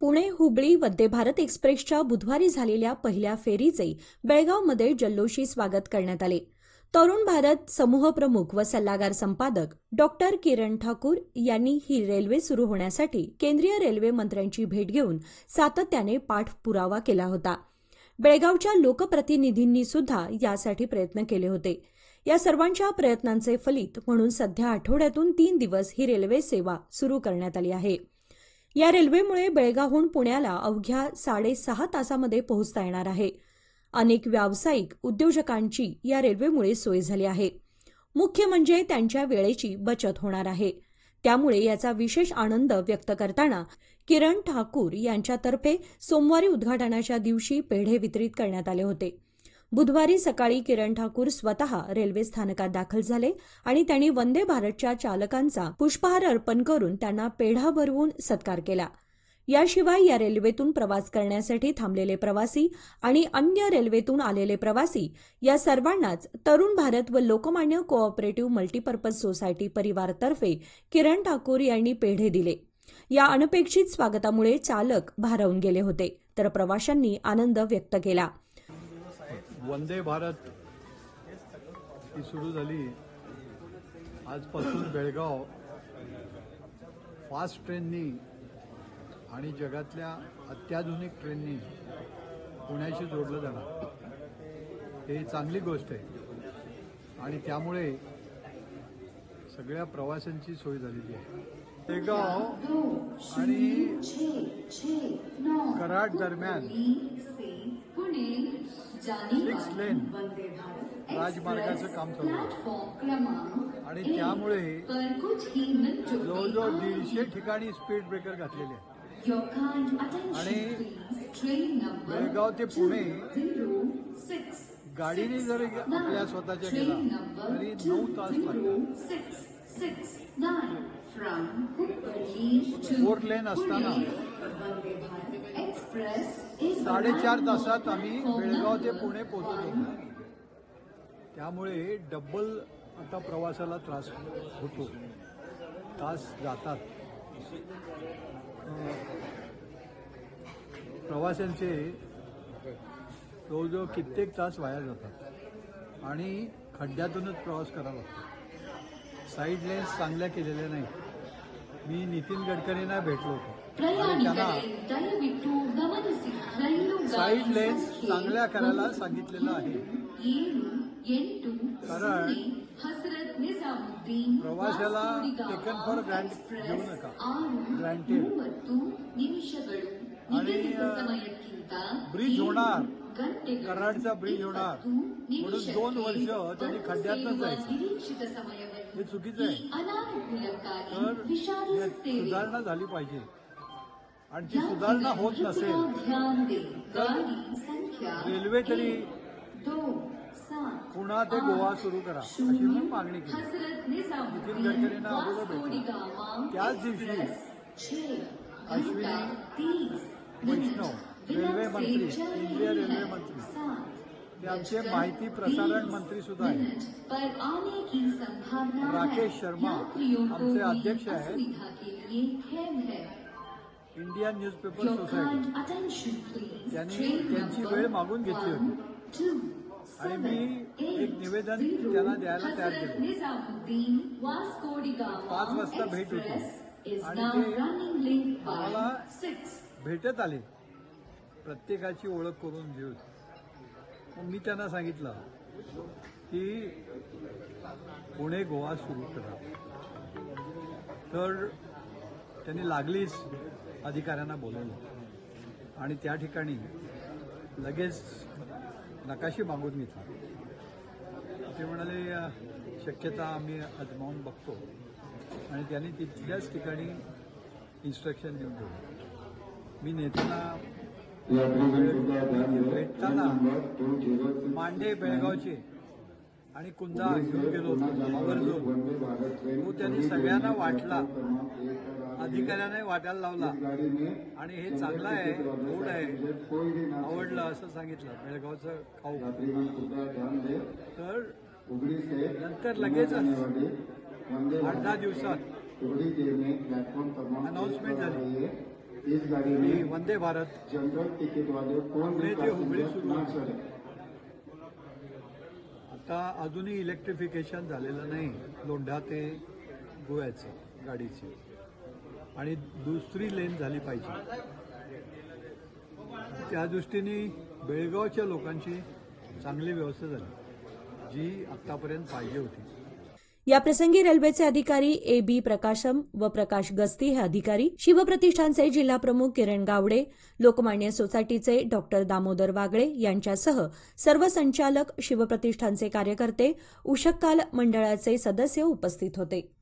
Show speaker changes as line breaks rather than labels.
पुणे हुबळी वंदे भारत एक्सप्रेसच्या बुधवारी झालेल्या पहिल्या फेरीचे बेळगावमध्ये जल्लोषी स्वागत करण्यात आले. तरुण भारत समूह प्रमुख व सल्लागार संपादक डॉक्टर किरण ठाकूर यांनी ही रेल्वे सुरू होण्यासाठी केंद्रीय रेल्वे मंत्र्यांची भेट घेऊन सातत्याने पाठपुरावा केला होता. बेळगावच्या लोकप्रतिनिधींनी सुद्धा यासाठी प्रयत्न केले होते. या सर्वांच्या प्रयत्नांचे फलित म्हणून सध्या आठवड्यातून 3 दिवस ही रेल्वे सेवा सुरू करण्यात आली आहे. या रेल्वेमुळे बेळगावहून पुण्याला अवघ्या 6.5 तासामध्ये पोहोचता येणार आहे. अनेक व्यावसायिक उद्योजकांची या रेल्वेमुळे सोय झाली आहे. मुख्य म्हणजे त्यांच्या वेळेची बचत होणार आहे. त्यामुळे याचा विशेष आनंद व्यक्त करताना किरण ठाकूर यांच्यातर्फे सोमवारी उद्घाटनाच्या दिवशी पेढे वितरित करण्यात आले होते. बुधवारी सकाळी किरण ठाकूर स्वतः रेल्वे स्थानकात दाखल झाले आणि त्यांनी वंदे भारतच्या चालकांचा पुष्पहार अर्पण करून त्यांना पेढा भरवून सत्कार केला. याशिवाय या रेल्वेतून प्रवास करण्यासाठी थांबलेले प्रवासी आणि अन्य रेल्वेतून आलेले प्रवासी या सर्वांनाच तरुण भारत व लोकमान्य कोऑपरेटिव्ह मल्टीपर्पज सोसायटी परिवारतर्फे किरण ठाकूर यांनी पेढे दिले. या अनपेक्षित स्वागतामुळे चालक भारावून गेले होते, तर प्रवाशांनी आनंद व्यक्त केला.
वंदे भारत ही सुरू झाली. आजपासून बेळगाव फास्ट ट्रेननी आणि जगातल्या अत्याधुनिक ट्रेननी पुण्याशी जोडलं जाणार. ही चांगली गोष्ट आहे आणि त्यामुळे सगळ्या प्रवाशांची सोय झालेली आहे. बेळगाव आणि कराड दरम्यान 6 लेन राजमार्गाचं काम चालू आहे आणि त्यामुळे जवळजवळ 150 ठिकाणी स्पीड ब्रेकर घातलेले आहेत आणि बेळगाव ते पुणे गाडीने जर आपल्या स्वतःच्या गेला तरी 9 तास लागतात. 4 लेन असताना 4.5 तासात आम्ही बेळगाव ते पुणे पोहोचतो. त्यामुळे डबल आता प्रवासाला त्रास होतो, तास जातात. प्रवाशांचे जवळजवळ कित्येक तास वाया जातात आणि खड्ड्यातूनच प्रवास करावा लागतो. साईड लेन्स चांगल्या केलेल्या नाही. मी नितीन गडकरींना भेटलो होतो आणि त्यांना साईड लेन्स चांगल्या करायला सांगितलेलं आहे. कारण प्रवाशाला टेकन फॉर ग्रँटेड घेऊ नका, ग्रँटेड. आणि ब्रिज होणार, कराडचा ब्रिज होणार म्हणून 2 वर्ष त्यांनी खड्ड्यातच जायचं, हे चुकीचं आहे. तर सुधारणा झाली पाहिजे आणि ती सुधारणा होत नसेल तर रेल्वे तरी पुणा ते गोवा सुरू करा अशी मी मागणी केली. नितीन गडकरींना अगोदर भेटलो. त्याच दिवशी अश्विनी वैष्णव रेल्वे मंत्री, केंद्रीय रेल्वे मंत्री, ते आमचे माहिती प्रसारण मंत्री सुद्धा आहेत. राकेश शर्मा आमचे अध्यक्ष आहेत इंडियन न्यूजपेपर सोसायटी. त्यांची वेळ मागून घेतली होती आणि मी एक निवेदन त्यांना द्यायला तयार केलं. 5 वाजता भेट होती आणि ते मला भेटत आले, प्रत्येकाची ओळख करून घेऊन. मग मी त्यांना सांगितलं की पुणे गोवा सुरू करा. तर त्यांनी लागलीच अधिकाऱ्यांना बोलवलं आणि त्या ठिकाणी लगेच नकाशे मागून घेतला. ते म्हणाले शक्यता आम्ही आजमावून बघतो आणि त्यांनी तिथल्याच ठिकाणी इन्स्ट्रक्शन देऊन ठेवलं. मी नेत्यांना भेटताना मांडे बेळगावचे आणि कुंदा घेऊन गेलो होतो आवर्जून. तो त्यांनी सगळ्यांना वाटला, अधिकाऱ्यांना वाटायला लावला आणि हे चांगलं आहे, गोड आहे, आवडलं असं सांगितलं बेळगावचं खाऊ. तर नंतर लगेच 8-10 दिवसात अनाउन्समेंट झाली
इस गाड़ी में
ही वंदे भारत
जनरल टिकट वाले कौन
पुणे ते हुबळी सुरू
हाँ,
होती.
सर.
आता अजूनही इलेक्ट्रिफिकेशन झालेलं नाही लोंढा ते गोव्याचं गाडीची, आणि दुसरी लेन झाली पाहिजे. त्या दृष्टीने बेळगावच्या लोकांची चांगली व्यवस्था झाली जी आतापर्यंत पाहिजे होती.
याप्रसंगी रेल्वेचे अधिकारी ए बी प्रकाशम व प्रकाश गस्ती हे अधिकारी, शिवप्रतिष्ठानचे जिल्हा प्रमुख किरण गावडे, लोकमान्य सोसायटीचे डॉक्टर दामोदर वागळे यांच्यासह सर्व संचालक, शिवप्रतिष्ठानचे कार्यकर्ते, उषक्काल मंडळाचे सदस्य उपस्थित होते.